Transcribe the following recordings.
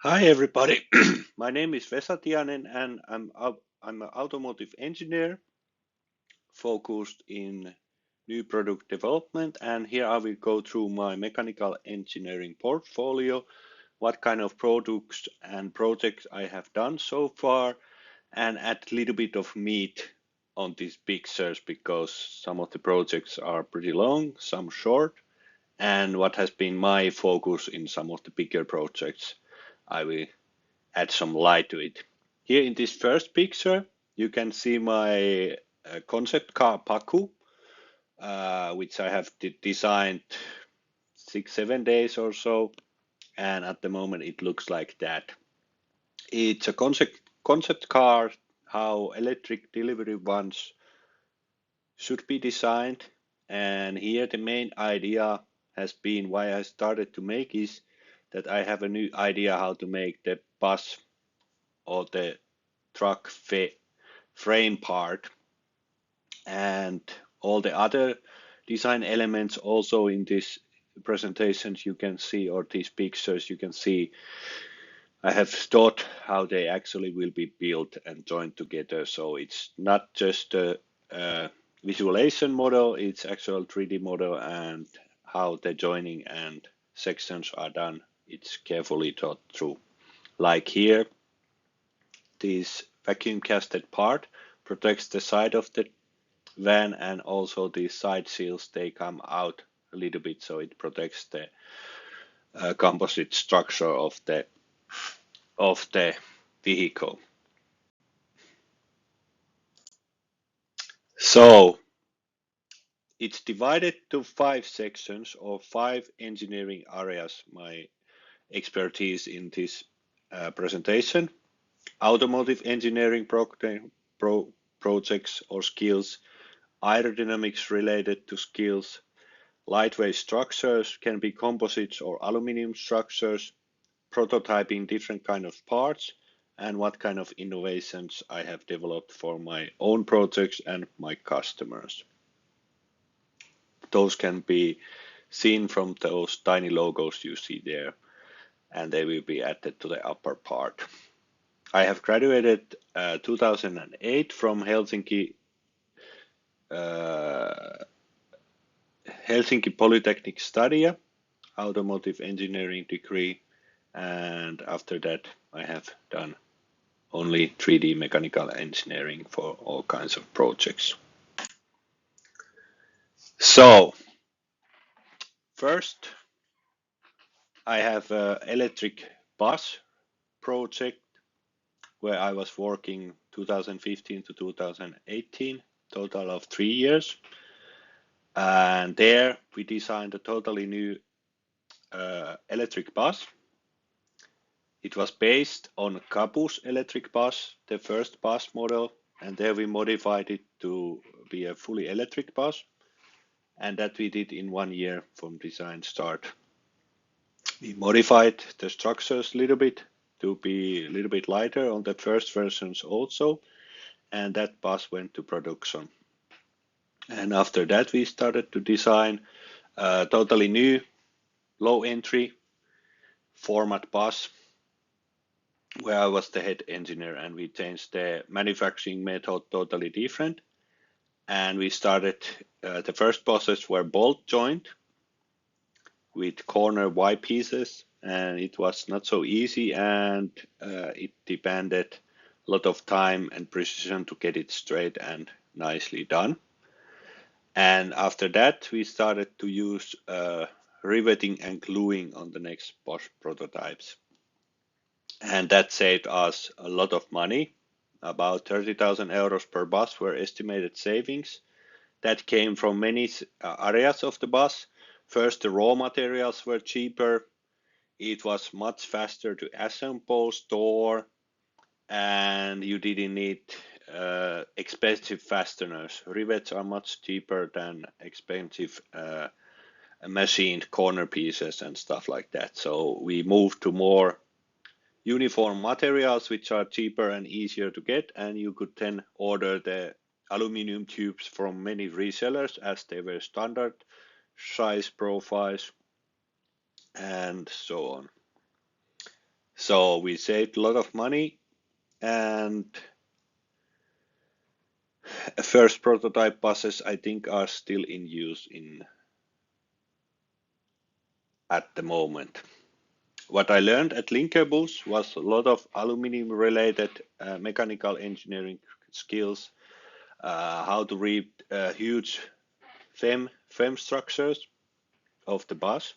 Hi everybody, my name is Vesa Tiainen and I'm an automotive engineer focused in new product development, and here I will go through my mechanical engineering portfolio, what kind of products and projects I have done so far, and add a little bit of meat on these pictures because some of the projects are pretty long, some short, and what has been my focus in some of the bigger projects. I will add some light to it. Here in this first picture, you can see my concept car Paku, which I have designed 6, 7 days or so, and at the moment it looks like that. It's a concept car, how electric delivery vans should be designed, and here the main idea has been why I started to make is that I have a new idea how to make the bus or the truck frame part and all the other design elements also in this presentations you can see, or these pictures you can see. I have thought how they actually will be built and joined together, so it's not just a visualization model, it's actual 3D model, and how the joining and sections are done, it's carefully thought through. Like here, this vacuum casted part protects the side of the van, and also the side seals, they come out a little bit, so it protects the composite structure of the vehicle. So it's divided to 5 sections or 5 engineering areas. My expertise in this presentation: automotive engineering projects or skills, aerodynamics related to skills, lightweight structures can be composites or aluminum structures, prototyping different kind of parts, and what kind of innovations I have developed for my own projects and my customers. Those can be seen from those tiny logos you see there, and they will be added to the upper part. I have graduated 2008 from uh, Helsinki Polytechnic Stadia, automotive engineering degree, and after that I have done only 3D mechanical engineering for all kinds of projects. So first I have an electric bus project where I was working 2015 to 2018, total of 3 years. And there we designed a totally new electric bus. It was based on Cabus electric bus, the first bus model, and there we modified it to be a fully electric bus, and that we did in 1 year from design start. We modified the structures a little bit to be a little bit lighter on the first versions also, and that bus went to production. And after that we started to design a totally new low entry format bus where I was the head engineer, and we changed the manufacturing method totally different. And we started the first buses were bolt joined with corner Y pieces, and it was not so easy, and it demanded a lot of time and precision to get it straight and nicely done. And after that, we started to use riveting and gluing on the next bus prototypes. And that saved us a lot of money. About 30,000 euros per bus were estimated savings. That came from many areas of the bus. First, the raw materials were cheaper. It was much faster to assemble, store, and you didn't need expensive fasteners. Rivets are much cheaper than expensive machined corner pieces and stuff like that. So we moved to more uniform materials which are cheaper and easier to get, and you could then order the aluminum tubes from many resellers as they were standard size profiles and so on. So we saved a lot of money, and first prototype buses I think are still in use at the moment. What I learned at Linkerbus was a lot of aluminum related mechanical engineering skills, how to read huge FEM structures of the bus.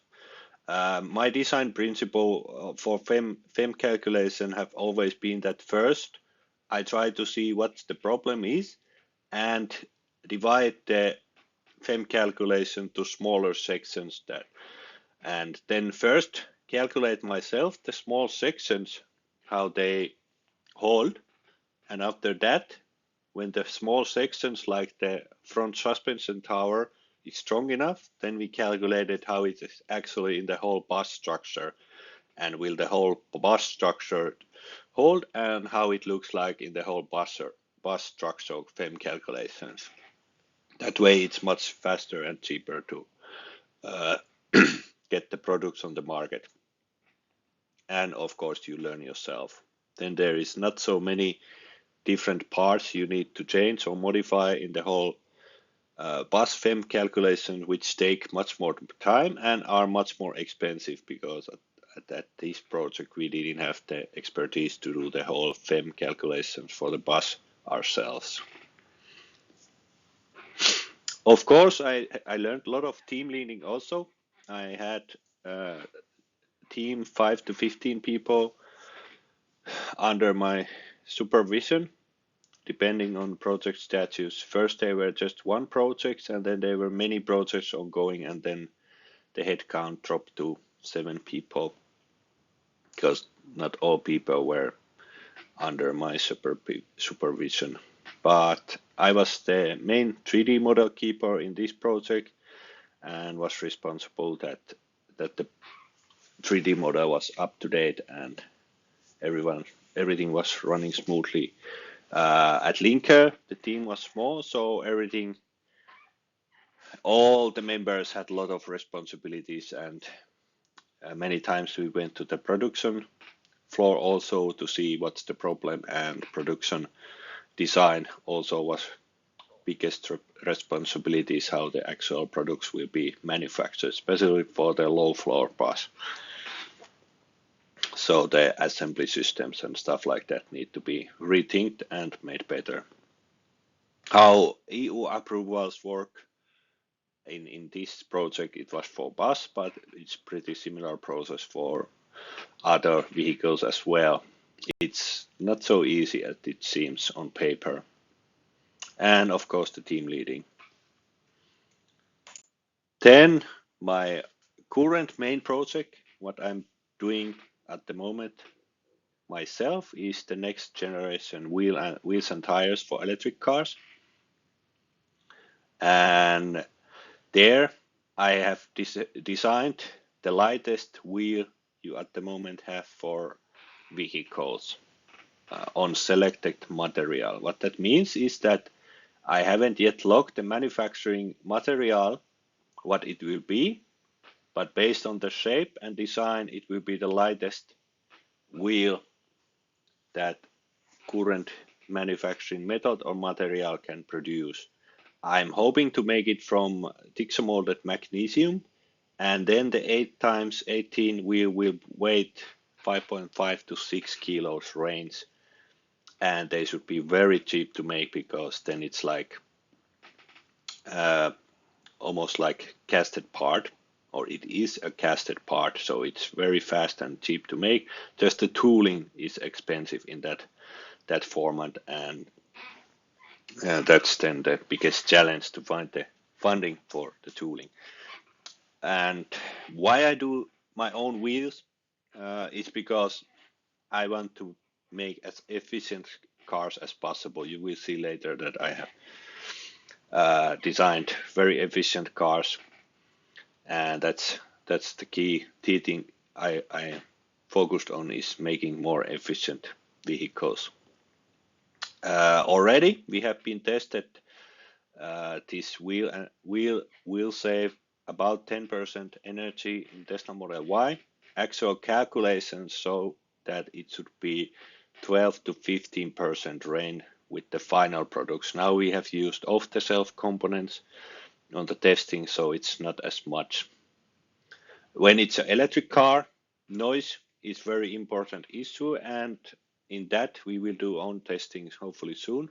My design principle for FEM calculation have always been that first I try to see what the problem is and divide the FEM calculation to smaller sections that, and then first calculate myself the small sections, how they hold, and after that, when the small sections like the front suspension tower is strong enough, then we calculated how it is actually in the whole bus structure, and will the whole bus structure hold, and how it looks like in the whole bus structure FEM calculations. That way it's much faster and cheaper to uh, get the products on the market. And of course you learn yourself. Then there is not so many different parts you need to change or modify in the whole bus FEM calculation, which take much more time and are much more expensive, because at this project we didn't have the expertise to do the whole FEM calculations for the bus ourselves. Of course, I learned a lot of team leading also. I had a team 5 to 15 people under my supervision, depending on project status. First, they were just one project, and then there were many projects ongoing, and then the headcount dropped to 7 people because not all people were under my supervision. But I was the main 3D model keeper in this project and was responsible that the 3D model was up to date and everything was running smoothly. At Linker, the team was small, so all the members had a lot of responsibilities, and many times we went to the production floor also to see what's the problem, and production design also was biggest responsibilities, how the actual products will be manufactured, especially for the low floor bus. So the assembly systems and stuff like that need to be rethinked and made better. How EU approvals work in this project, it was for bus, but it's pretty similar process for other vehicles as well. It's not so easy as it seems on paper. And of course the team leading. Then my current main project, what I'm doing at the moment myself, is the next generation wheels and tires for electric cars. And there I have designed the lightest wheel you at the moment have for vehicles on selected material. What that means is that I haven't yet logged the manufacturing material, what it will be, but based on the shape and design, it will be the lightest wheel that current manufacturing method or material can produce. I'm hoping to make it from Dixomolded magnesium, and then the 8x18 wheel will weigh 5.5 to 6 kilos range, and they should be very cheap to make, because then it's like almost like casted part, or it is a casted part, so it's very fast and cheap to make. Just the tooling is expensive in that format, and that's then the biggest challenge, to find the funding for the tooling. And why I do my own wheels is because I want to make as efficient cars as possible. You will see later that I have designed very efficient cars, and that's the key thing I focused on, is making more efficient vehicles. Already we have been tested. This will save about 10% energy in Tesla Model Y. Actual calculations show that it should be 12 to 15% rain with the final products. Now we have used off-the-shelf components on the testing, so it's not as much. When it's an electric car, noise is very important issue, and in that we will do own testings hopefully soon,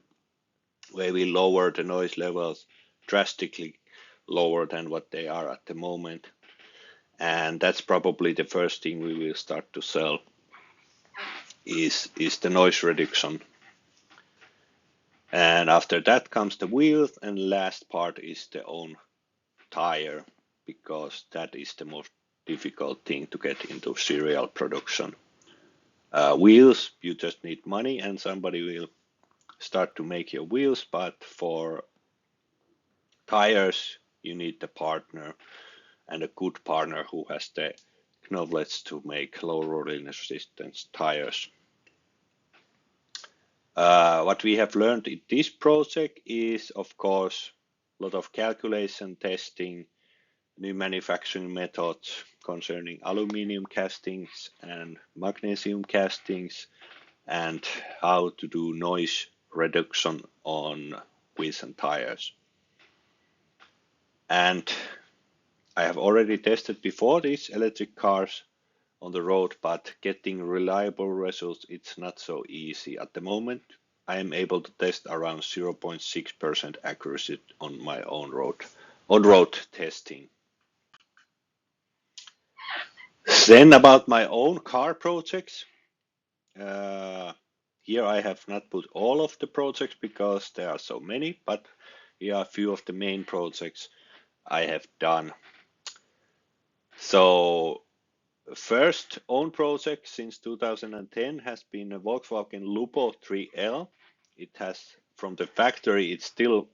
where we lower the noise levels drastically lower than what they are at the moment. And that's probably the first thing we will start to sell is the noise reduction. And after that comes the wheels, and last part is the own tire, because that is the most difficult thing to get into serial production. Wheels, you just need money and somebody will start to make your wheels, but for tires you need the partner, and a good partner who has the knowledge to make low rolling resistance tires. What we have learned in this project is, of course, a lot of calculation, testing, new manufacturing methods concerning aluminum castings and magnesium castings, and how to do noise reduction on wheels and tires. And I have already tested before these electric cars on the road, but getting reliable results, it's not so easy. At the moment, I am able to test around 0.6% accuracy on my own on-road testing. Then about my own car projects. Here I have not put all of the projects because there are so many, but here are a few of the main projects I have done. So first own project since 2010 has been a Volkswagen Lupo 3L. It has, from the factory, it's still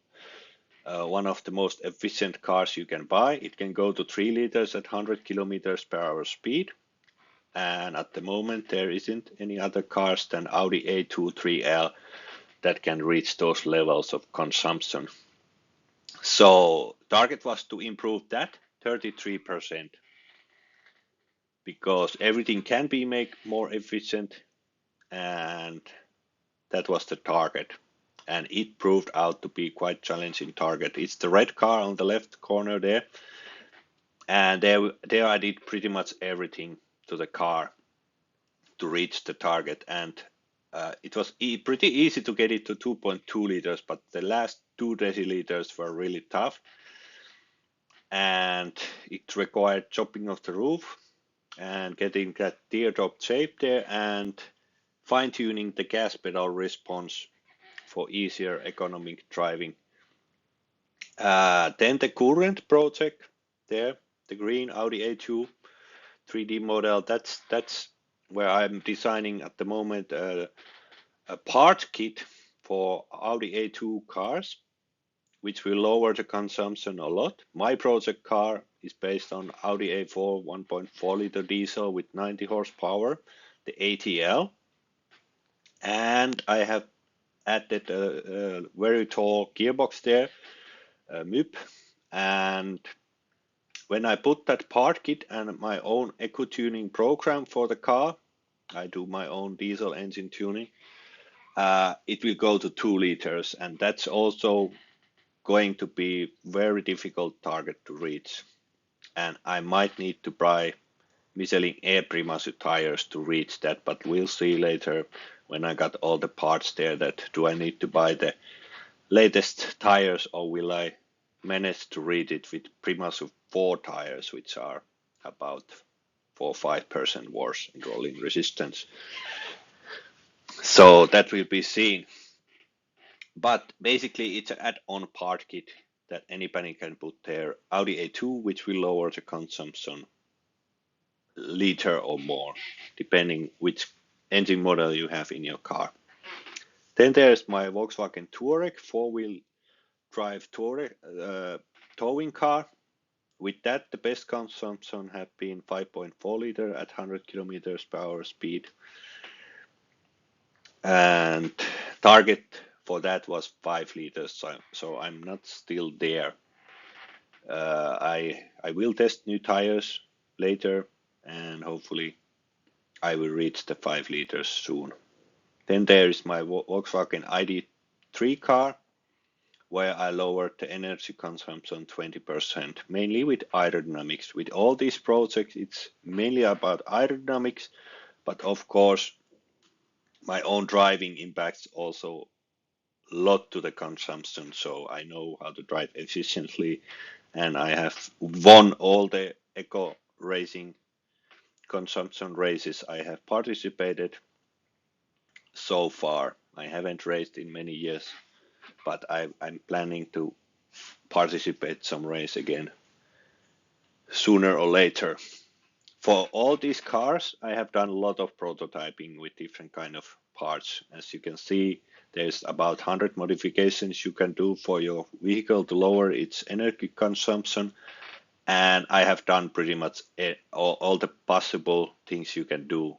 one of the most efficient cars you can buy. It can go to 3 liters at 100 kilometers per hour speed. And at the moment there isn't any other cars than Audi A2 3L that can reach those levels of consumption. So target was to improve that 33%, because everything can be made more efficient, and that was the target. And it proved out to be quite challenging target. It's the red car on the left corner there, and there I did pretty much everything to the car to reach the target, and it was pretty easy to get it to 2.2 liters, but the last 2 deciliters were really tough, and it required chopping off the roof and getting that teardrop shape there and fine-tuning the gas pedal response for easier economic driving. Then the current project there, the green Audi A2 3D model, that's where I'm designing at the moment a part kit for Audi A2 cars, which will lower the consumption a lot. My project car is based on Audi A4 1.4 liter diesel with 90 horsepower, the ATL, and I have added a very tall gearbox there, MUP, and when I put that part kit and my own eco tuning program for the car, I do my own diesel engine tuning, it will go to 2 liters, and that's also going to be very difficult target to reach. And I might need to buy Michelin Air Primacy tires to reach that, but we'll see later when I got all the parts there that do I need to buy the latest tires, or will I manage to reach it with Primacy 4 tires, which are about 4 or 5% worse in rolling resistance. So that will be seen. But basically it's an add-on part kit that anybody can put there. Audi A2, which will lower the consumption liter or more, depending which engine model you have in your car. Then there's my Volkswagen Touareg 4-wheel drive towing car. With that, the best consumption have been 5.4 liter at 100 kilometers per hour speed. And target for that was 5 liters, so I'm not still there. I will test new tires later, and hopefully I will reach the 5 liters soon. Then there is my Volkswagen ID3 car, where I lowered the energy consumption 20%, mainly with aerodynamics. With all these projects, it's mainly about aerodynamics, but of course, my own driving impacts also a lot to the consumption, so I know how to drive efficiently, and I have won all the eco racing consumption races I have participated so far. I haven't raced in many years, but I'm planning to participate some race again sooner or later. For all these cars, I have done a lot of prototyping with different kind of parts. As you can see, there's about 100 modifications you can do for your vehicle to lower its energy consumption. And I have done pretty much all the possible things you can do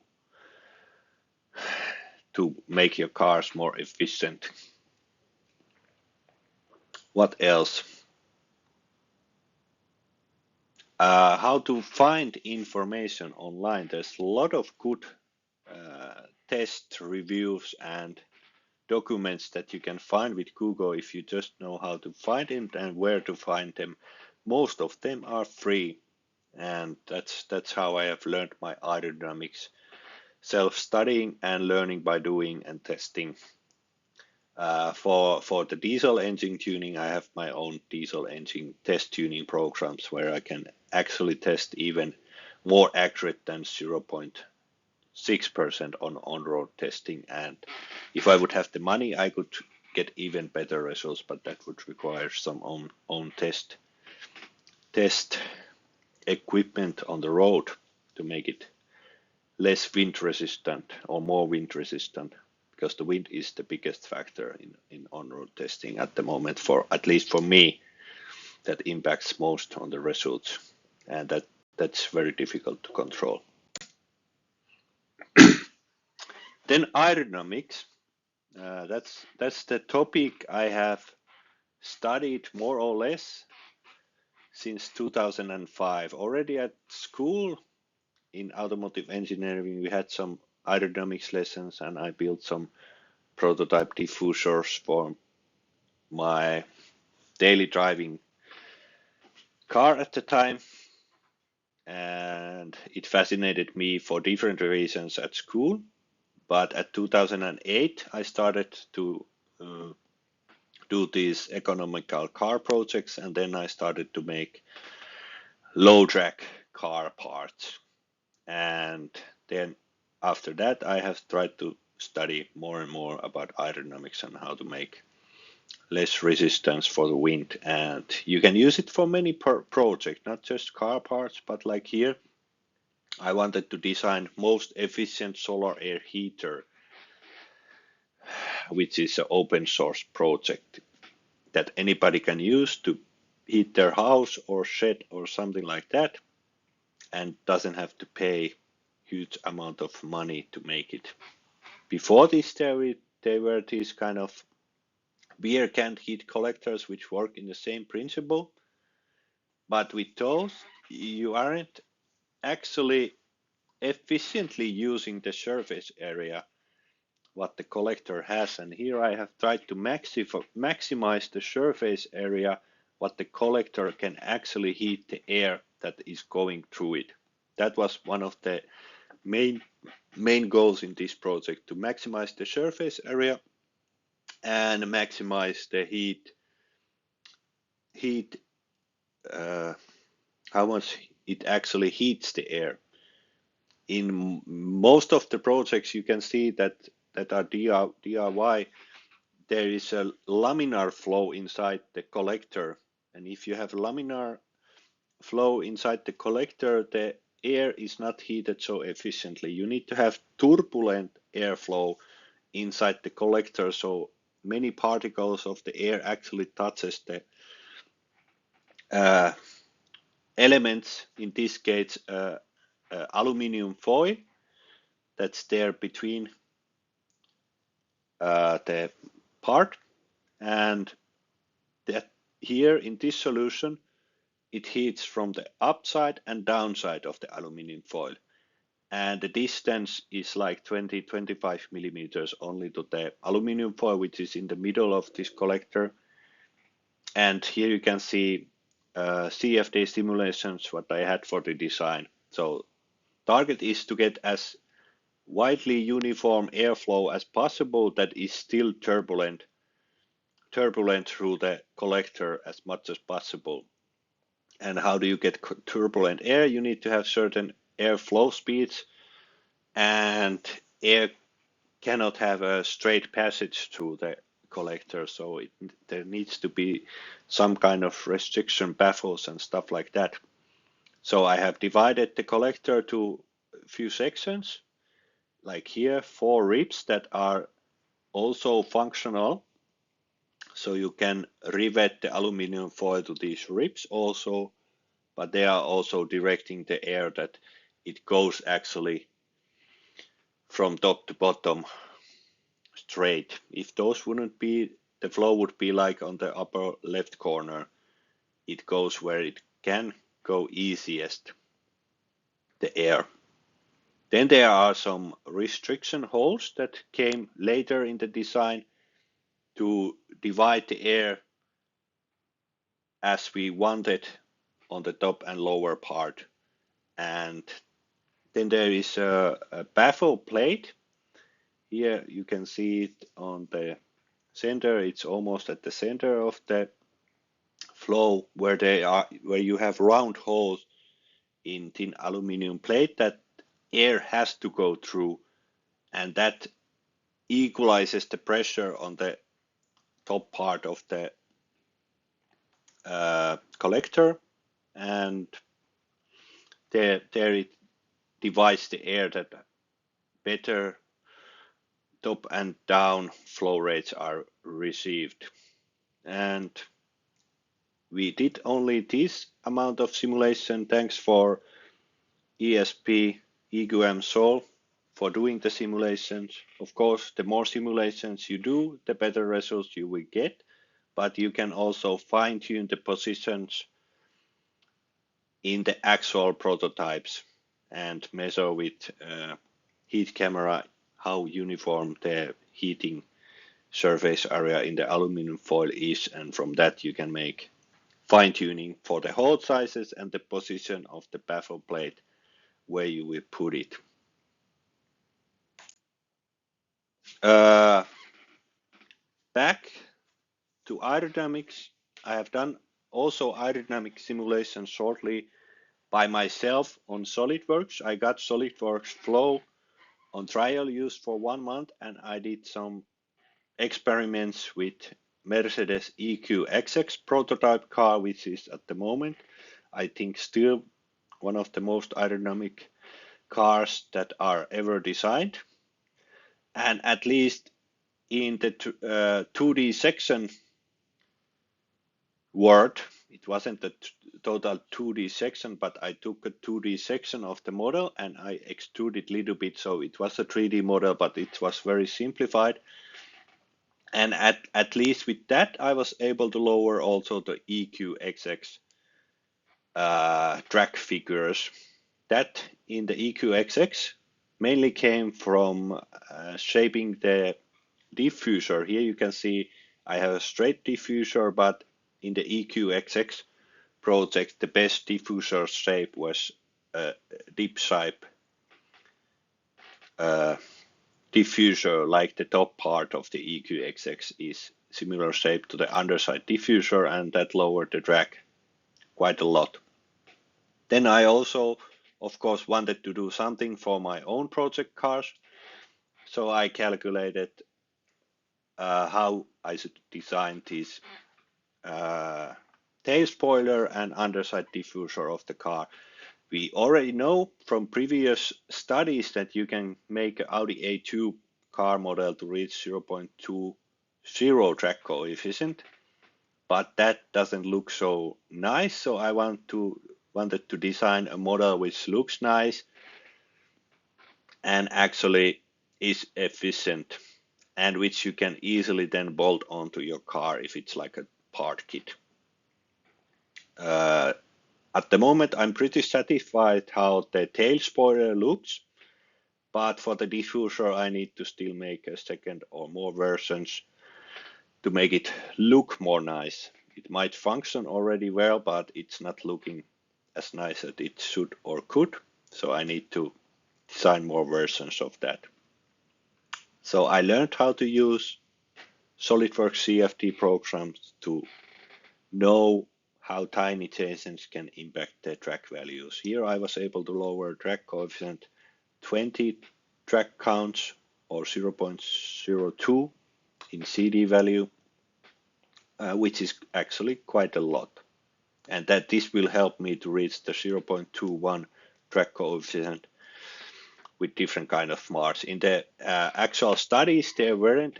to make your cars more efficient. What else? How to find information online. There's a lot of good test reviews and documents that you can find with Google if you just know how to find them and where to find them. Most of them are free, and that's how I have learned my aerodynamics, self-studying and learning by doing and testing. For the diesel engine tuning, I have my own diesel engine test tuning programs where I can actually test even more accurate than 0.6% on-road testing. And if I would have the money, I could get even better results, but that would require some own test equipment on the road to make it less wind resistant or more wind resistant, because the wind is the biggest factor in on-road testing at the moment, for at least for me, that impacts most on the results, and that's very difficult to control. Then aerodynamics, that's the topic I have studied more or less since 2005. Already at school in automotive engineering, we had some aerodynamics lessons, and I built some prototype diffusers for my daily driving car at the time, and it fascinated me for different reasons at school. But at 2008, I started to do these economical car projects, and then I started to make low drag car parts. And then after that, I have tried to study more and more about aerodynamics and how to make less resistance for the wind. And you can use it for many projects, not just car parts, but like here, I wanted to design most efficient solar air heater, which is an open source project that anybody can use to heat their house or shed or something like that, and doesn't have to pay huge amount of money to make it. Before this, there were these kind of beer can heat collectors which work in the same principle, but with those you aren't actually efficiently using the surface area what the collector has. And here I have tried to maximize the surface area what the collector can actually heat the air that is going through it. That was one of the main goals in this project, to maximize the surface area and maximize the heat how much it actually heats the air. In most of the projects you can see that are DIY, there is a laminar flow inside the collector, and if you have laminar flow inside the collector, the air is not heated so efficiently. You need to have turbulent airflow inside the collector, so many particles of the air actually touches the elements, in this case aluminum foil that's there between the part, and that here in this solution it heats from the upside and downside of the aluminum foil. and the distance is like 20-25 millimeters only to the aluminum foil, which is in the middle of this collector. And here you can see CFD simulations what I had for the design. So target is to get as widely uniform airflow as possible that is still turbulent through the collector as much as possible. And how do you get turbulent air? You need to have certain airflow speeds, and air cannot have a straight passage through the collector, so there needs to be some kind of restriction baffles and stuff like that. So I have divided the collector to a few sections, like here 4 ribs that are also functional, so you can rivet the aluminum foil to these ribs also, but they are also directing the air that it goes actually from top to bottom straight. If those wouldn't be, the flow would be like on the upper left corner. It goes where it can go easiest, the air. Then there are some restriction holes that came later in the design to divide the air as we wanted on the top and lower part. And then there is a baffle plate. Here you can see it on the center. It's almost at the center of the flow where you have round holes in thin aluminum plate that air has to go through, and that equalizes the pressure on the top part of the collector, and there it divides the air that better top and down flow rates are received. And we did only this amount of simulation. Thanks for ESP EQM Sol for doing the simulations. Of course, the more simulations you do, the better results you will get, but you can also fine tune the positions in the actual prototypes and measure with heat camera how uniform the heating surface area in the aluminum foil is, and from that you can make fine tuning for the hole sizes and the position of the baffle plate where you will put it. Back to aerodynamics, I have done also aerodynamic simulation shortly by myself on SolidWorks. I got SolidWorks Flow on trial use for 1 month, and I did some experiments with Mercedes EQXX prototype car, which is at the moment, I think, still one of the most aerodynamic cars that are ever designed. And at least in the 2D section world, it wasn't a total 2D section, but I took a 2D section of the model and I extruded a little bit, so it was a 3D model, but it was very simplified. And at least with that, I was able to lower also the EQXX track figures. That in the EQXX mainly came from shaping the diffuser. Here you can see I have a straight diffuser, but in the EQXX project, the best diffuser shape was a dip shape diffuser, like the top part of the EQXX is similar shape to the underside diffuser, and that lowered the drag quite a lot. Then I also, of course, wanted to do something for my own project cars, so I calculated how I should design this tail spoiler and underside diffuser of the car. We already know from previous studies that you can make an Audi A2 car model to reach 0.20 drag coefficient, but that doesn't look so nice. So I wanted to design a model which looks nice and actually is efficient, and which you can easily then bolt onto your car if it's like a part kit. At the moment, I'm pretty satisfied how the tail spoiler looks. but for the diffuser I need to still make a second or more versions to make it look more nice. It might function already well, but it's not looking as nice as it should or could, so I need to design more versions of that. So I learned how to use SolidWorks CFD programs to know how tiny changes can impact the track values. Here I was able to lower track coefficient 20 track counts or 0.02 in CD value, which is actually quite a lot. And that this will help me to reach the 0.21 track coefficient with different kind of marks. In the actual studies, there weren't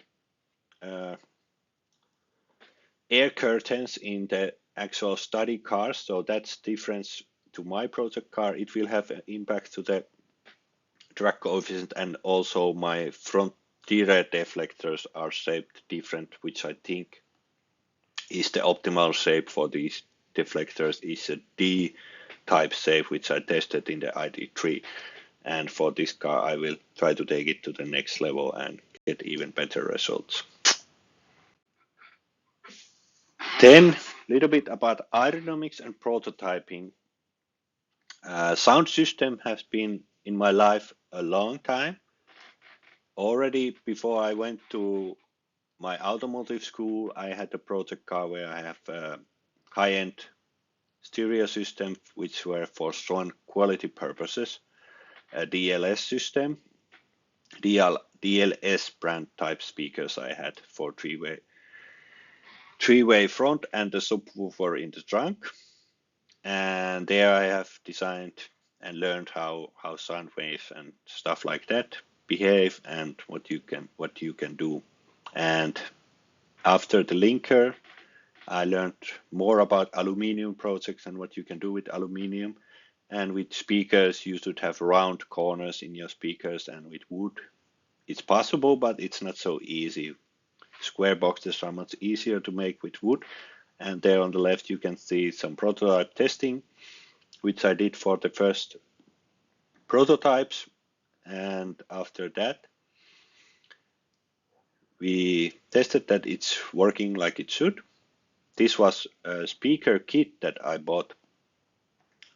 air curtains in the actual study cars, so that's difference to my project car. It will have an impact to the track coefficient, and also my front rear deflectors are shaped different, which I think is the optimal shape for these deflectors is a D type shape, which I tested in the ID3. And for this car, I will try to take it to the next level and get even better results. Then a little bit about aerodynamics and prototyping. Sound system has been in my life a long time. Already before I went to my automotive school, I had a project car where I have a high-end stereo system, which were for sound quality purposes, a DLS system, DLS brand type speakers I had for three-way front and the subwoofer in the trunk. And there I have designed and learned how sound waves and stuff like that behave and what you can do. And after the linker, I learned more about aluminium projects and what you can do with aluminium. And with speakers, you should have round corners in your speakers, and with wood, it's possible, but it's not so easy. Square boxes are much easier to make with wood. And there on the left, you can see some prototype testing, which I did for the first prototypes. And after that, we tested that it's working like it should. This was a speaker kit that I bought,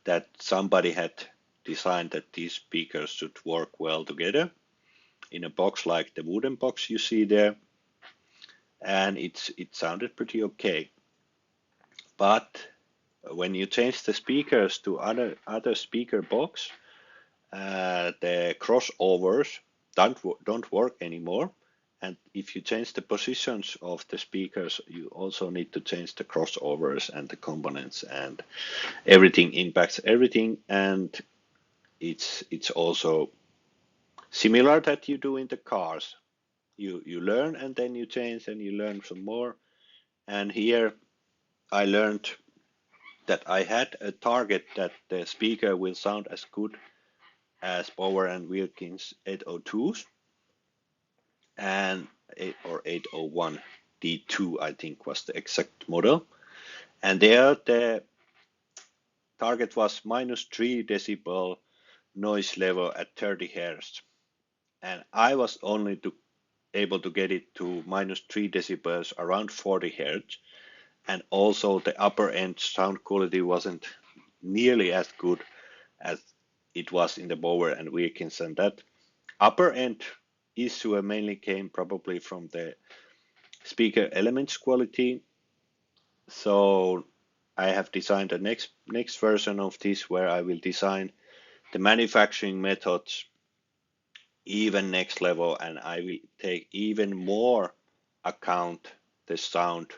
that somebody had designed that these speakers should work well together in a box like the wooden box you see there. And it sounded pretty okay. But when you change the speakers to other speaker box, the crossovers don't work anymore. And if you change the positions of the speakers, you also need to change the crossovers and the components, and everything impacts everything. And it's also similar that you do in the cars. You learn and then you change and you learn some more. And here I learned that I had a target that the speaker will sound as good as Bauer and Wilkins 802s and 801 D2, I think was the exact model. And there the target was -3 decibel noise level at 30 Hz. And I was only able to get it to -3 decibels around 40 Hz. And also the upper end sound quality wasn't nearly as good as it was in the Bauer and Wilkins. And that upper end issue mainly came probably from the speaker elements quality. So I have designed the next version of this, where I will design the manufacturing methods even next level, and I will take even more account the sound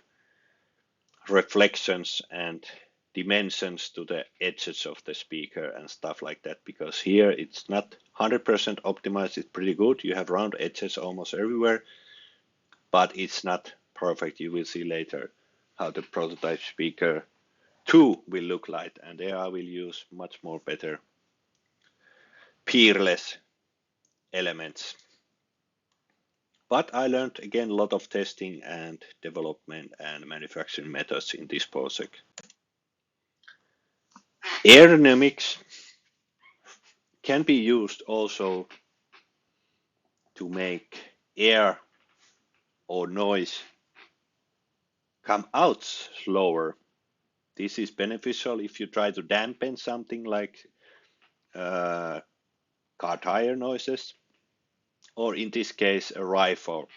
reflections and dimensions to the edges of the speaker and stuff like that, because here it's not 100% optimized. It's pretty good. You have round edges almost everywhere, but it's not perfect. You will see later how the prototype speaker 2 will look like, and there I will use much more better peerless elements. But I learned again a lot of testing and development and manufacturing methods in this project. Aerodynamics can be used also to make air or noise come out slower. This is beneficial if you try to dampen something like car tire noises, or in this case, a rifle.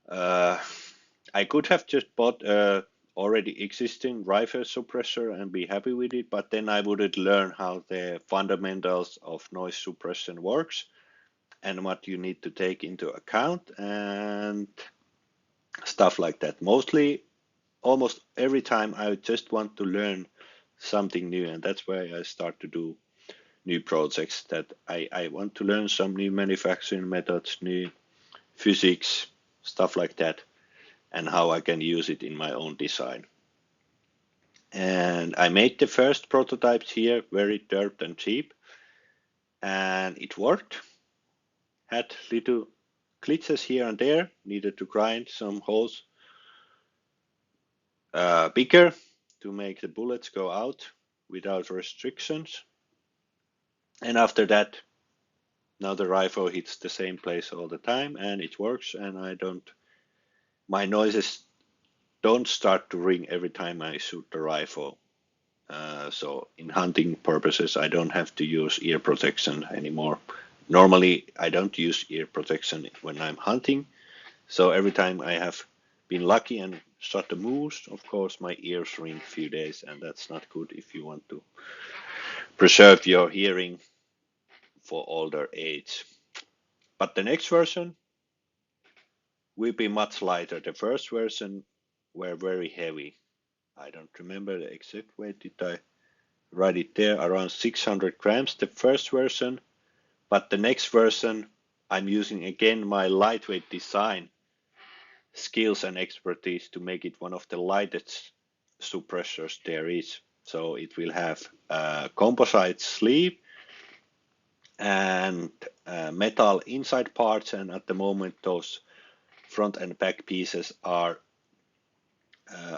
I could have just bought a already existing rifle suppressor and be happy with it, but then I wouldn't learn how the fundamentals of noise suppression works and what you need to take into account and stuff like that. Almost every time I just want to learn something new, and that's why I start to do new projects, that I want to learn some new manufacturing methods, new physics, stuff like that, and how I can use it in my own design. And I made the first prototypes here, very dirt and cheap, and it worked. Had little glitches here and there, needed to grind some holes bigger to make the bullets go out without restrictions. And after that, now the rifle hits the same place all the time and it works, and my noises don't start to ring every time I shoot the rifle. So in hunting purposes, I don't have to use ear protection anymore. Normally, I don't use ear protection when I'm hunting. So every time I have been lucky and shot a moose, of course, my ears ring a few days, and that's not good if you want to preserve your hearing for older age. But the next version will be much lighter. The first version were very heavy. I don't remember the exact weight. Did I write it there? Around 600 grams, the first version. But the next version, I'm using again my lightweight design skills and expertise to make it one of the lightest suppressors there is. So it will have a composite sleeve and metal inside parts, and at the moment those front and back pieces are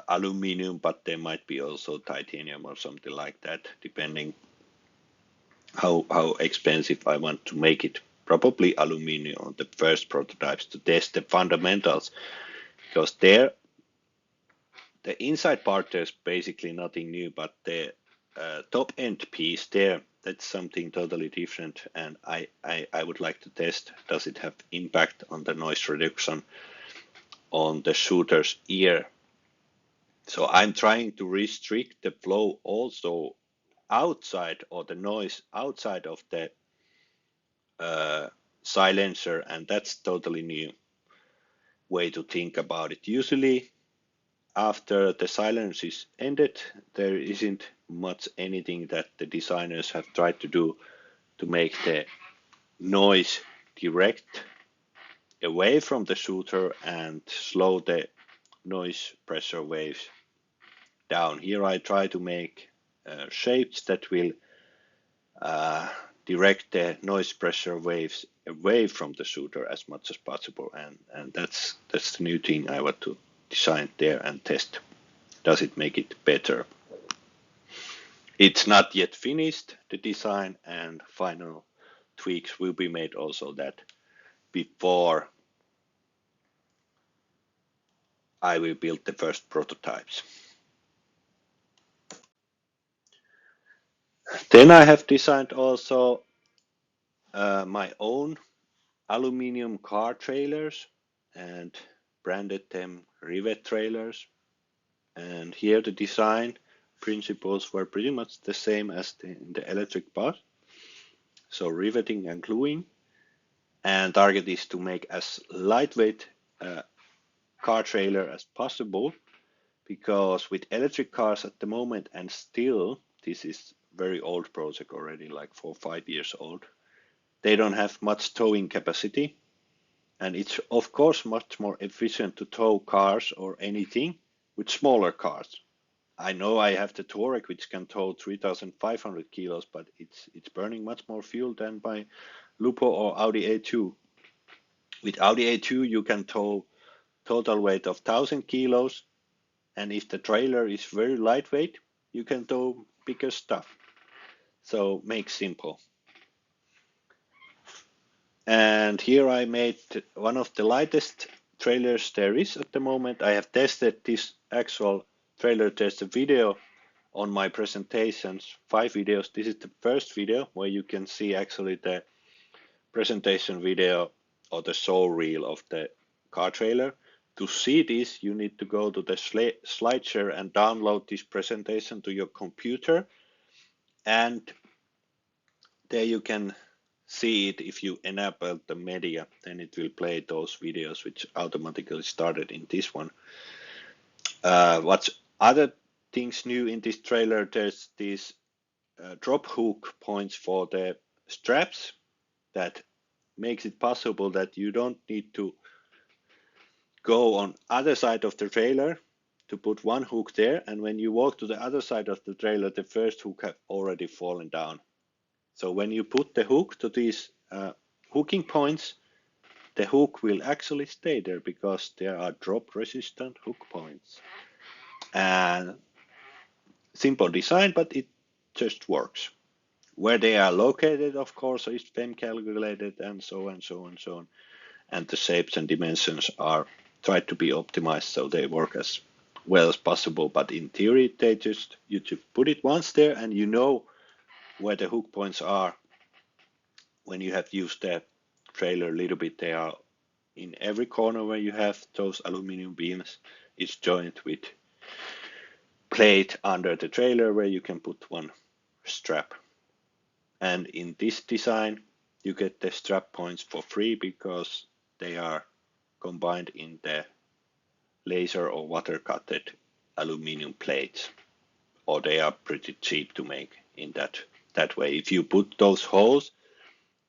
aluminum, but they might be also titanium or something like that, depending how expensive I want to make it. Probably aluminum on the first prototypes to test the fundamentals, because there the inside part there's basically nothing new, but the top end piece there, that's something totally different, and I would like to test, does it have impact on the noise reduction on the shooter's ear. So I'm trying to restrict the flow also outside, or the noise outside of the silencer, and that's totally new way to think about it. Usually after the silence is ended, there isn't much anything that the designers have tried to do to make the noise direct away from the shooter and slow the noise pressure waves down. Here I try to make shapes that will direct the noise pressure waves away from the shooter as much as possible, and that's the new thing I want to design there and test. Does it make it better? It's not yet finished, the design, and final tweaks will be made also that before I will build the first prototypes. Then I have designed also my own aluminum car trailers and branded them rivet trailers. And here the design principles were pretty much the same as in the electric bus. So riveting and gluing, and target is to make as lightweight car trailer as possible, because with electric cars at the moment, and still this is very old project already, like 4 or 5 years old, they don't have much towing capacity, and it's of course much more efficient to tow cars or anything with smaller cars. I know I have the Touareg which can tow 3,500 kilos, but it's burning much more fuel than by Lupo or Audi A2. With Audi A2 you can tow total weight of 1,000 kilos, and if the trailer is very lightweight, you can tow bigger stuff. So make simple. And here I made one of the lightest trailers there is at the moment. I have tested this actual trailer test video on my presentations, 5 videos. This is the first video where you can see actually the presentation video or the show reel of the car trailer. To see this, you need to go to the SlideShare and download this presentation to your computer. And there you can see it. If you enable the media, then it will play those videos which automatically started in this one. What's other things new in this trailer? There's these drop hook points for the straps that makes it possible that you don't need to go on other side of the trailer to put one hook there, and when you walk to the other side of the trailer, the first hook have already fallen down. So when you put the hook to these hooking points, the hook will actually stay there because there are drop resistant hook points. And simple design, but it just works. Where they are located, of course, is BEng calculated and so on, so on, so on. And the shapes and dimensions are tried to be optimized so they work as well as possible. But in theory, you just put it once there and you know where the hook points are. When you have used the trailer a little bit, they are in every corner where you have those aluminum beams. It's joined with plate under the trailer where you can put one strap. And in this design, you get the strap points for free because they are combined in the laser or water cutted aluminum plates, or they are pretty cheap to make in that way. If you put those holes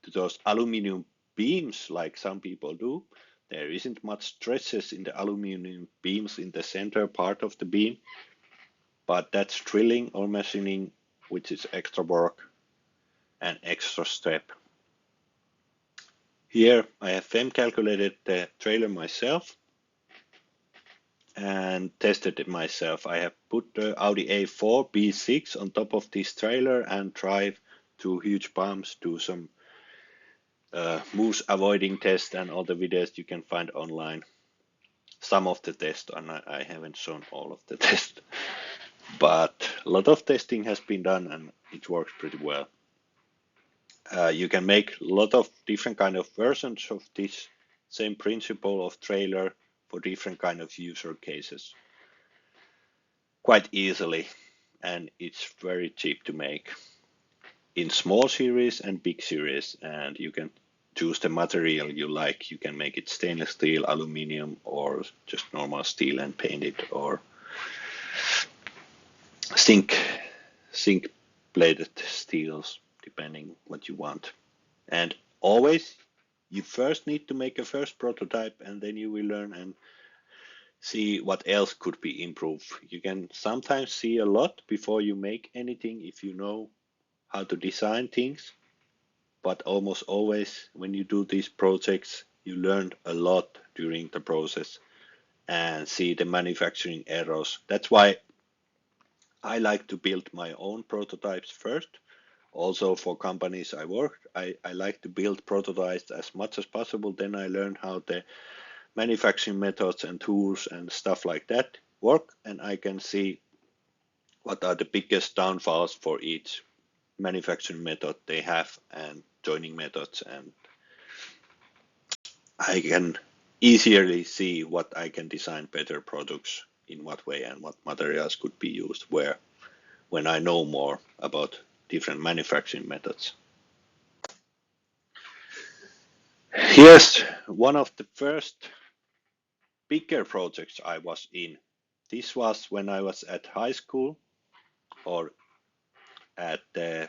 to those aluminum beams like some people do, there isn't much stresses in the aluminum beams in the center part of the beam, but that's drilling or machining, which is extra work and extra step. Here I have BEng calculated the trailer myself and tested it myself. I have put the Audi A4 B6 on top of this trailer and drive through huge bumps, do some moose avoiding tests and all the videos you can find online. Some of the tests, and I haven't shown all of the tests, but a lot of testing has been done and it works pretty well. You can make a lot of different kind of versions of this same principle of trailer for different kind of user cases quite easily, and it's very cheap to make in small series and big series, and you can choose the material you like. You can make it stainless steel, aluminum, or just normal steel and paint it, or zinc plated steels, depending what you want. And always you first need to make a first prototype, and then you will learn and see what else could be improved. You can sometimes see a lot before you make anything if you know how to design things, but almost always when you do these projects, you learn a lot during the process and see the manufacturing errors. That's why I like to build my own prototypes first. Also for companies I work, I like to build prototypes as much as possible. Then I learn how the manufacturing methods and tools and stuff like that work, and I can see what are the biggest downfalls for each manufacturing method they have and joining methods, and I can easily see what I can design better products in what way and what materials could be used where when I know more about different manufacturing methods. Here's one of the first bigger projects I was in. This was when I was at high school or at the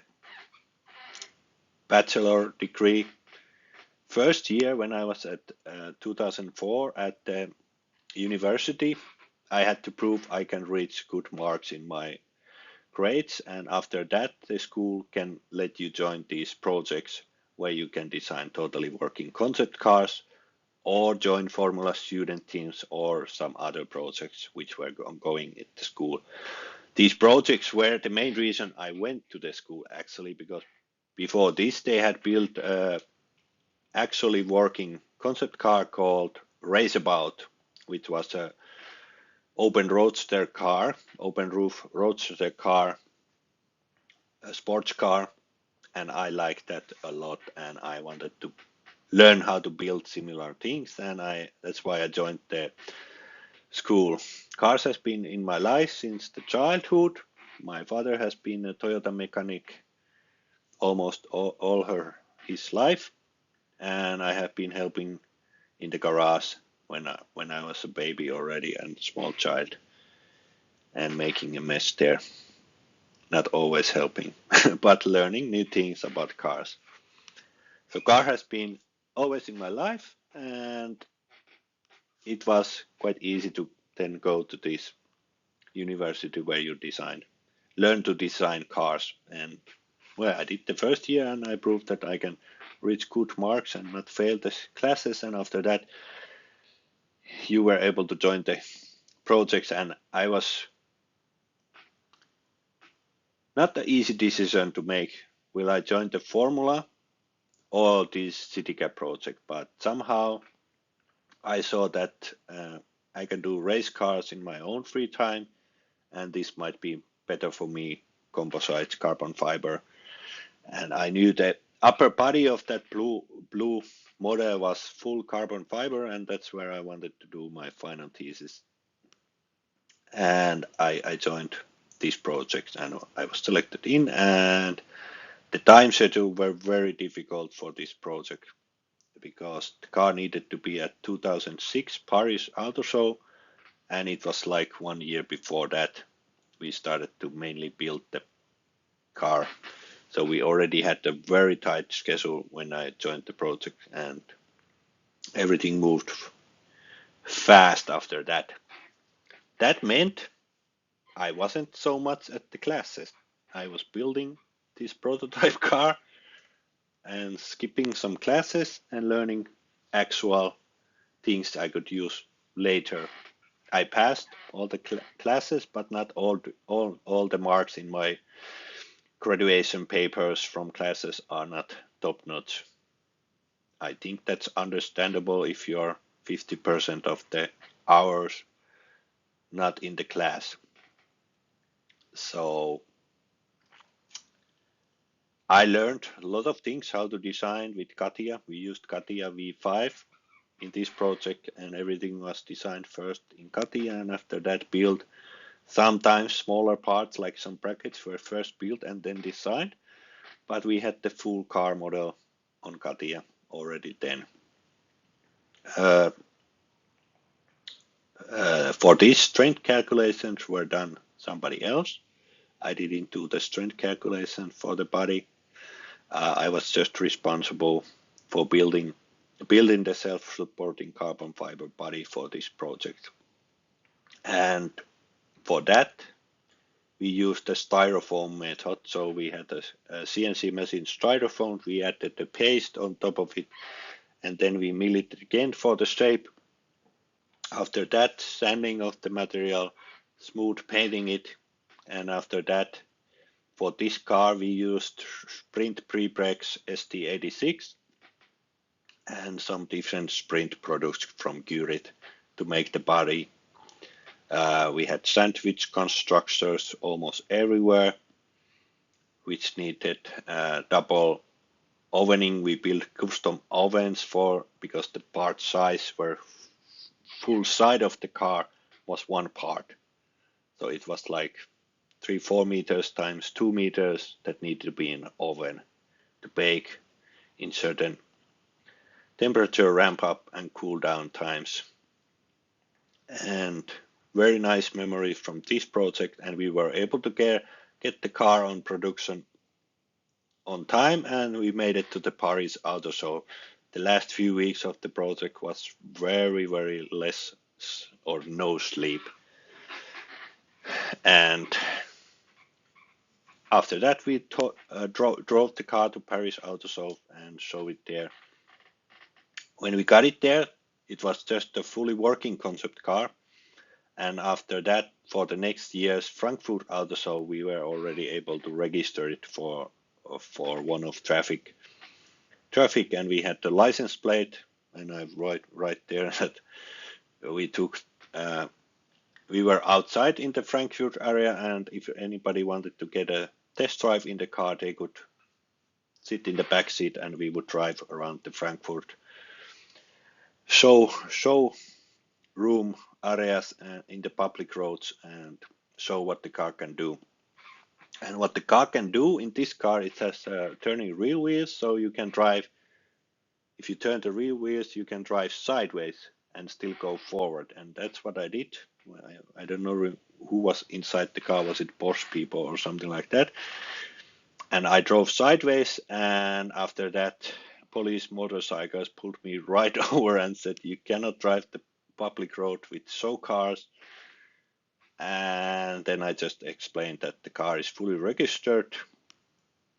bachelor degree. First year when I was at 2004 at the university, I had to prove I can reach good marks in my grades, and after that the school can let you join these projects where you can design totally working concept cars or join Formula student teams or some other projects which were ongoing at the school. These projects were the main reason I went to the school actually, because before this they had built actually working concept car called Raceabout, which was a open roof roadster car, a sports car, and I liked that a lot, and I wanted to learn how to build similar things, and that's why I joined the school. Cars has been in my life since the childhood. My father has been a Toyota mechanic almost all his life, and I have been helping in the garage when I was a baby already and a small child, and making a mess there. Not always helping, but learning new things about cars. So car has been always in my life, and it was quite easy to then go to this university where you learn to design cars. And well, I did the first year, and I proved that I can reach good marks and not fail the classes. And after that, you were able to join the projects, and I was not the easy decision to make. Will I join the Formula or this CityCab project? But somehow I saw that I can do race cars in my own free time, and this might be better for me. Composites, carbon fiber, and I knew that upper body of that blue model was full carbon fiber, and that's where I wanted to do my final thesis. And I joined this project, and I was selected in, and the time schedule were very difficult for this project because the car needed to be at 2006 Paris Auto Show, and it was like 1 year before that we started to mainly build the car. So we already had a very tight schedule when I joined the project, and everything moved fast after that. That meant I wasn't so much at the classes. I was building this prototype car and skipping some classes and learning actual things I could use later. I passed all the classes, but not all the marks in my graduation papers from classes are not top notch. I think that's understandable if you're 50% of the hours not in the class. So I learned a lot of things how to design with CATIA. We used CATIA V5 in this project, and everything was designed first in CATIA, and after that built. Sometimes smaller parts like some brackets were first built and then designed, but we had the full car model on CATIA already then. Uh, for these strength calculations were done somebody else. I didn't do the strength calculation for the body. I was just responsible for building the self-supporting carbon fiber body for this project. And for that, we used the styrofoam method. So we had a CNC machine styrofoam. We added the paste on top of it, and then we mill it again for the shape. After that, sanding of the material, smooth painting it, and after that, for this car, we used Sprint Pre-Breaks ST86 and some different Sprint products from Gurit to make the body. We had sandwich constructors almost everywhere, which needed double ovening. We built custom ovens for because the part size were full side of the car was one part. So it was like 3-4 meters times 2 meters that needed to be in an oven to bake in certain temperature ramp up and cool down times. And very nice memory from this project, and we were able to get the car on production on time, and we made it to the Paris Auto Show. The last few weeks of the project was very less or no sleep, and after that we drove the car to Paris Auto Show and showed it there. When we got it there, it was just a fully working concept car, and after that, for the next year's Frankfurt Auto Show, we were already able to register it for one of traffic traffic, and we had the license plate, and I write right there that we were outside in the Frankfurt area, and if anybody wanted to get a test drive in the car, they could sit in the back seat, and we would drive around the Frankfurt show room areas in the public roads and show what the car can do. And what the car can do in this car, it has turning rear wheels, so you can drive. If you turn the rear wheels, you can drive sideways and still go forward. And that's what I did. I don't know who was inside the car. Was it Bosch people or something like that? And I drove sideways, and after that, police motorcycles pulled me right over and said, you cannot drive the public road with show cars. And then I just explained that the car is fully registered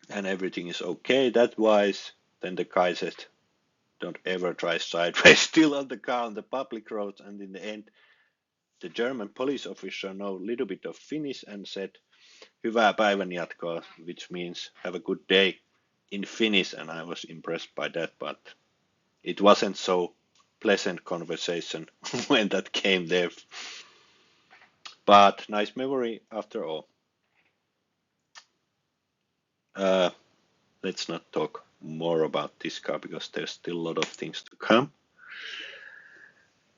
and everything is okay that wise. Then the guy said, don't ever drive sideways still on the car on the public roads. And in the end, the German police officer know a little bit of Finnish and said, hyvää päivänjatkoa, which means have a good day in Finnish, and I was impressed by that, but it wasn't so pleasant conversation when that came there. But nice memory after all. Let's not talk more about this car because there's still a lot of things to come.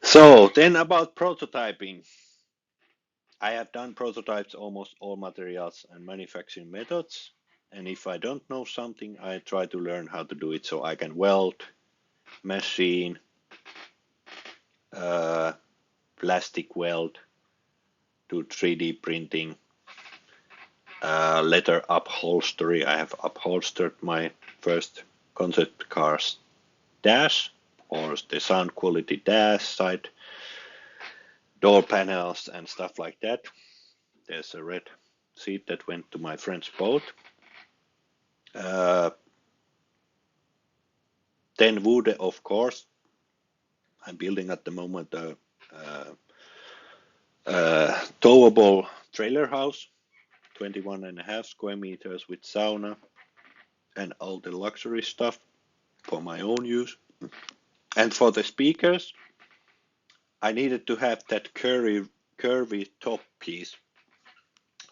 So then about prototyping. I have done prototypes almost all materials and manufacturing methods. And if I don't know something, I try to learn how to do it so I can weld, machine, plastic weld, do 3D printing, leather upholstery. I have upholstered my first concept car's dash, or the sound quality dash, side door panels and stuff like that. There's a red seat that went to my friend's boat. Then wood, of course. I'm building at the moment a towable trailer house, 21.5 square meters with sauna and all the luxury stuff for my own use. And for the speakers, I needed to have that curvy top piece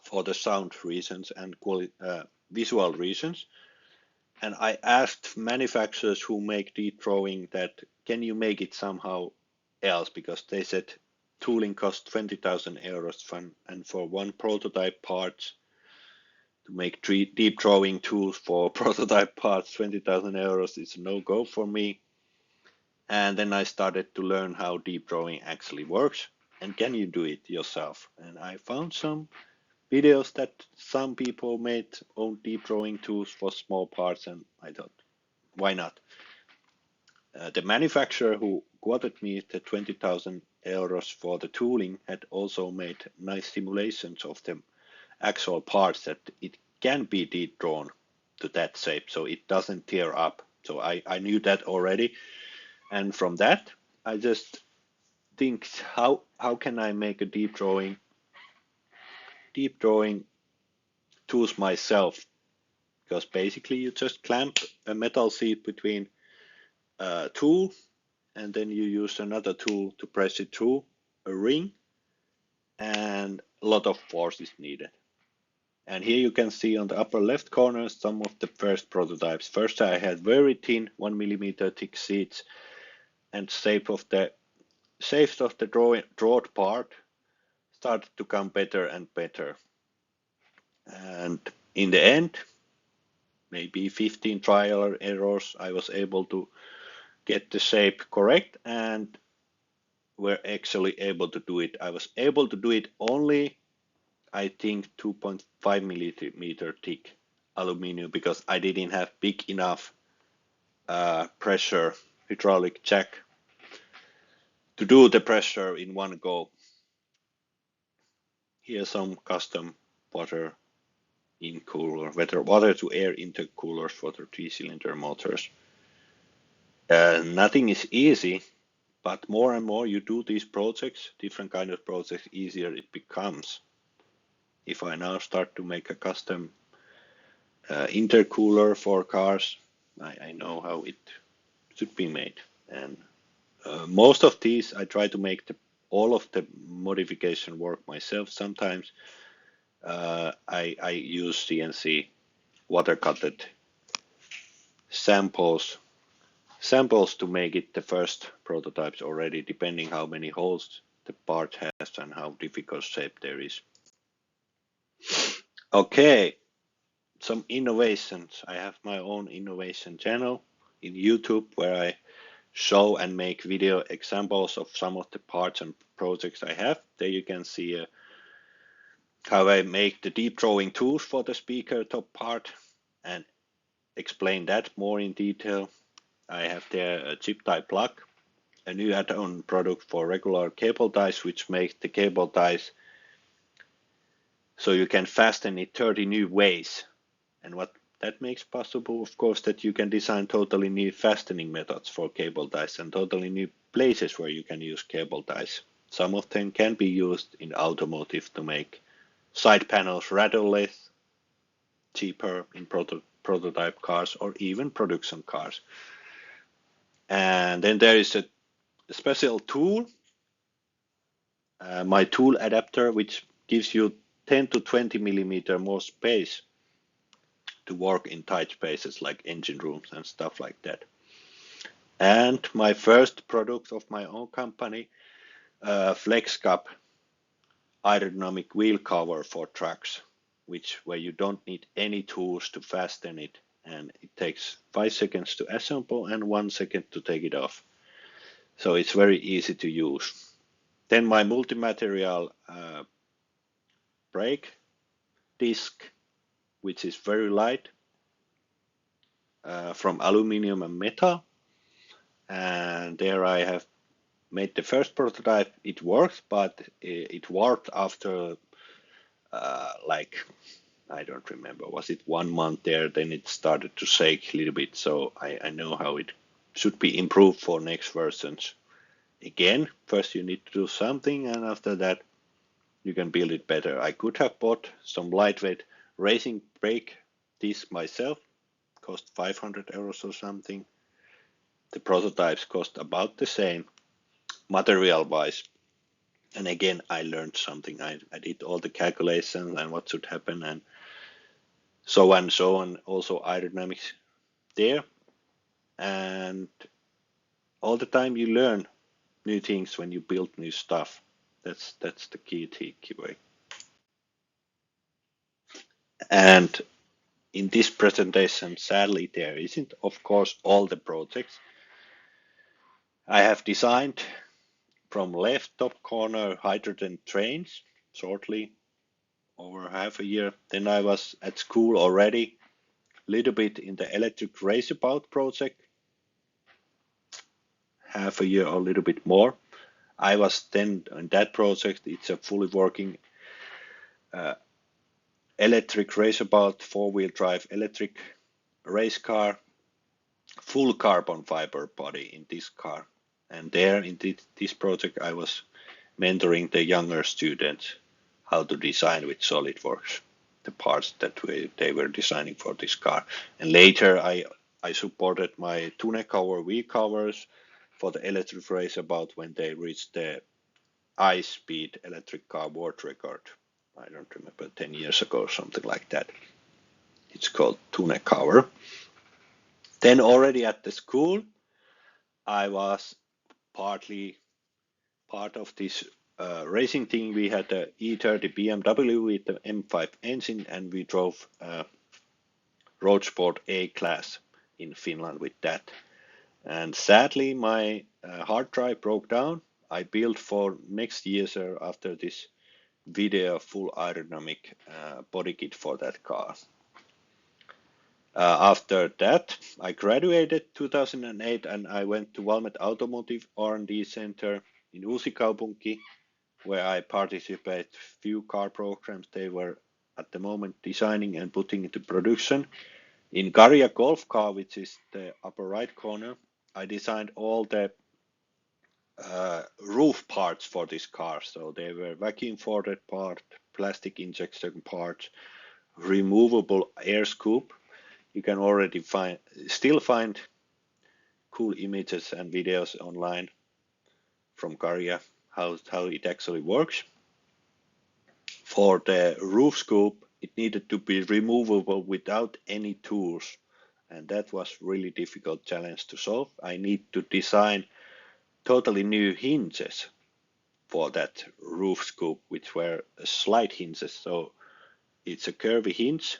for the sound reasons and visual reasons. And I asked manufacturers who make deep drawing that, can you make it somehow else? Because they said tooling costs 20,000 euros, and for one prototype parts, to make deep drawing tools for prototype parts, 20,000 euros is a no-go for me. And then I started to learn how deep drawing actually works, and can you do it yourself? And I found some videos that some people made own deep drawing tools for small parts, and I thought, why not? The manufacturer who quoted me the 20,000 euros for the tooling had also made nice simulations of the actual parts that it can be deep drawn to that shape, so it doesn't tear up. So I knew that already, and from that I just think, how can I make a deep drawing tools myself? Because basically you just clamp a metal sheet between a tool, and then you use another tool to press it through a ring, and a lot of force is needed. And here you can see on the upper left corner some of the first prototypes. First I had very thin 1 millimeter thick sheets, and shape of the drawed part started to come better and better. And in the end, maybe 15 trial errors, I was able to get the shape correct, and were actually able to do it. I was able to do it only, I think, 2.5 millimeter thick aluminum, because I didn't have big enough pressure hydraulic jack to do the pressure in one go. Here's some custom water to air intercoolers for the 3-cylinder motors. Nothing is easy, but more and more you do these projects, different kind of projects, easier it becomes. If I now start to make a custom intercooler for cars, I know how it should be made. And most of these, I try to make all of the modification work myself. Sometimes I use CNC water cutted samples to make it the first prototypes already, depending how many holes the part has and how difficult shape there is. Okay, some innovations. I have my own innovation channel in YouTube where I show and make video examples of some of the parts and projects I have. There you can see how I make the deep drawing tools for the speaker top part and explain that more in detail. I have there a chip tie plug, a new add-on product for regular cable ties, which makes the cable ties so you can fasten it 30 new ways. And what that makes possible, of course, that you can design totally new fastening methods for cable ties and totally new places where you can use cable ties. Some of them can be used in automotive to make side panels rather less cheaper in prototype cars or even production cars. And then there is a special tool, my tool adapter, which gives you 10 to 20 millimeter more space to work in tight spaces like engine rooms and stuff like that. And my first product of my own company, Flex Cup aerodynamic wheel cover for trucks, where you don't need any tools to fasten it, and it takes 5 seconds to assemble and 1 second to take it off. So it's very easy to use. Then my multi-material brake disc, which is very light, from aluminum and metal. And there I have made the first prototype. It works, but it warped after like, I don't remember, was it 1 month there? Then it started to shake a little bit. So I know how it should be improved for next versions. Again, first you need to do something, and after that you can build it better. I could have bought some lightweight racing brake disc myself, cost 500 euros or something. The prototypes cost about the same material wise. And again, I learned something. I did all the calculations and what should happen and so on, so on. Also aerodynamics there. And all the time you learn new things when you build new stuff. That's the key takeaway. And in this presentation, sadly, there isn't, of course, all the projects. I have designed from left top corner hydrogen trains shortly, over half a year. Then I was at school already, a little bit in the electric raceabout project, half a year or a little bit more. I was then in that project. It's a fully working electric raceabout, 4-wheel drive electric race car, full carbon fiber body in this car. And there in this project, I was mentoring the younger students how to design with SolidWorks the parts that they were designing for this car. And later, I supported my Tunecover wheel covers for the electric raceabout when they reached the high-speed electric car world record. I don't remember, 10 years ago or something like that. It's called Tunecover. Then already at the school, I was partly part of this racing thing. We had the E30 BMW with the M5 engine, and we drove Road Sport A class in Finland with that. And sadly, my hard drive broke down. I built for next year after this video full aerodynamic body kit for that car. After that, I graduated 2008 and I went to Valmet Automotive R&D Center in Uusikaupunki, where I participated few car programs they were at the moment designing and putting into production. In Garia Golf car, which is the upper right corner, I designed all the roof parts for this car. So they were vacuum forwarded part, plastic injection parts, removable air scoop, You can already still find cool images and videos online from Karja how it actually works. For the roof scoop, it needed to be removable without any tools, and that was really difficult challenge to solve. I need to design totally new hinges for that roof scoop, which were slide hinges. So it's a curvy hinge,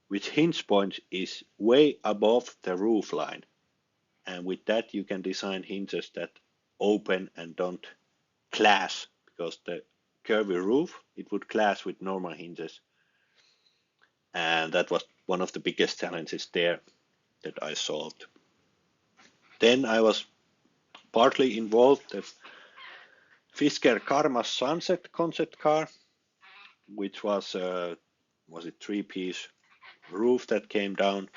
which hinge point is way above the roof line. And with that, you can design hinges that open and don't clash, because the curvy roof, it would clash with normal hinges. And that was one of the biggest challenges there that I solved. Then I was partly involved in Fisker Karma's Sunset concept car, which was it 3-piece roof that came down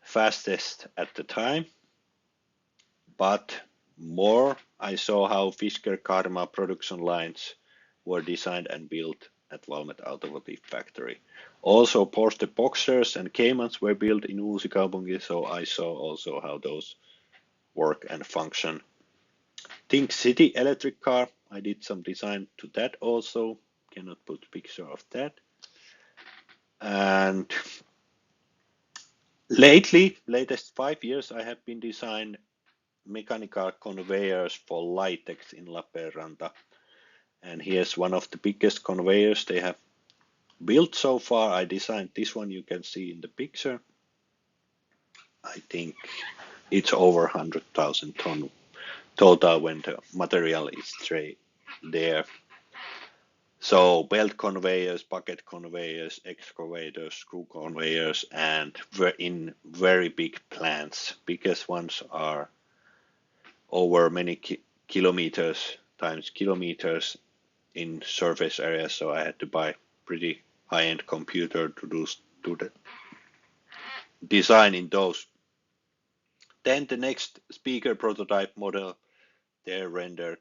fastest at the time. But more, I saw how Fisker Karma production lines were designed and built at Valmet Automotive factory. Also, Porsche Boxers and Caymans were built in Uusikaupunki, so I saw also how those work and function. Think City electric car, I did some design to that also. Cannot put picture of that. And latest 5 years, I have been designing mechanical conveyors for Litex in Lappeenranta. And here's one of the biggest conveyors they have built so far. I designed this one, you can see in the picture. I think it's over 100,000 ton total when the material is straight there. So belt conveyors, bucket conveyors, excavators, screw conveyors, and in very big plants. Biggest ones are over many kilometers times kilometers in surface area, so I had to buy pretty high-end computer to do the design in those. Then the next speaker prototype model, they're rendered.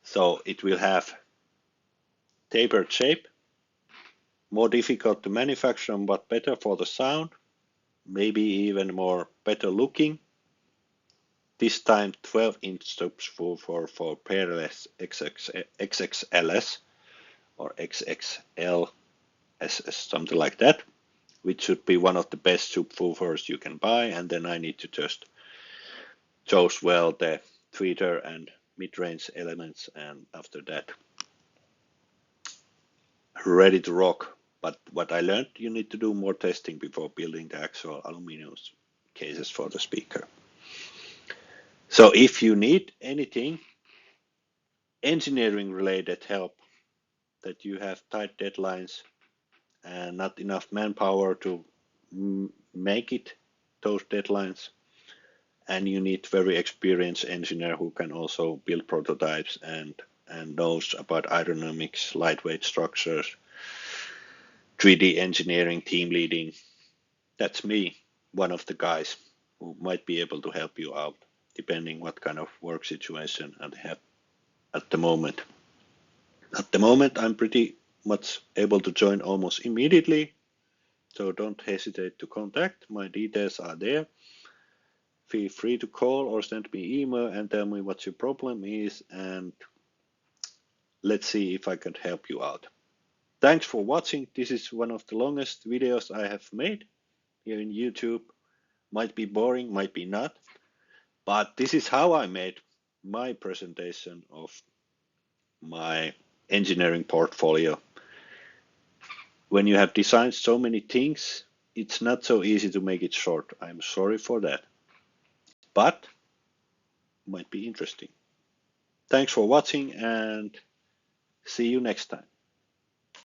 So it will have tapered shape, more difficult to manufacture but better for the sound, maybe even more better looking. This time 12-inch subwoofer for pairless XXLS or XXL, something like that, which should be one of the best subwoofers you can buy. And then I need to just choose well the tweeter and mid-range elements, and after that ready to rock. But what I learned, you need to do more testing before building the actual aluminum cases for the speaker. So if you need anything engineering related help, that you have tight deadlines and not enough manpower to make it those deadlines, and you need very experienced engineer who can also build prototypes and knows about aerodynamics, lightweight structures, 3D engineering, team leading. That's me, one of the guys who might be able to help you out, depending what kind of work situation I have at the moment. At the moment, I'm pretty much able to join almost immediately, so don't hesitate to contact. My details are there. Feel free to call or send me email and tell me what your problem is, and let's see if I can help you out. Thanks for watching. This is one of the longest videos I have made here in YouTube. Might be boring, might be not, but this is how I made my presentation of my engineering portfolio. When you have designed so many things, it's not so easy to make it short. I'm sorry for that, but might be interesting. Thanks for watching and see you next time.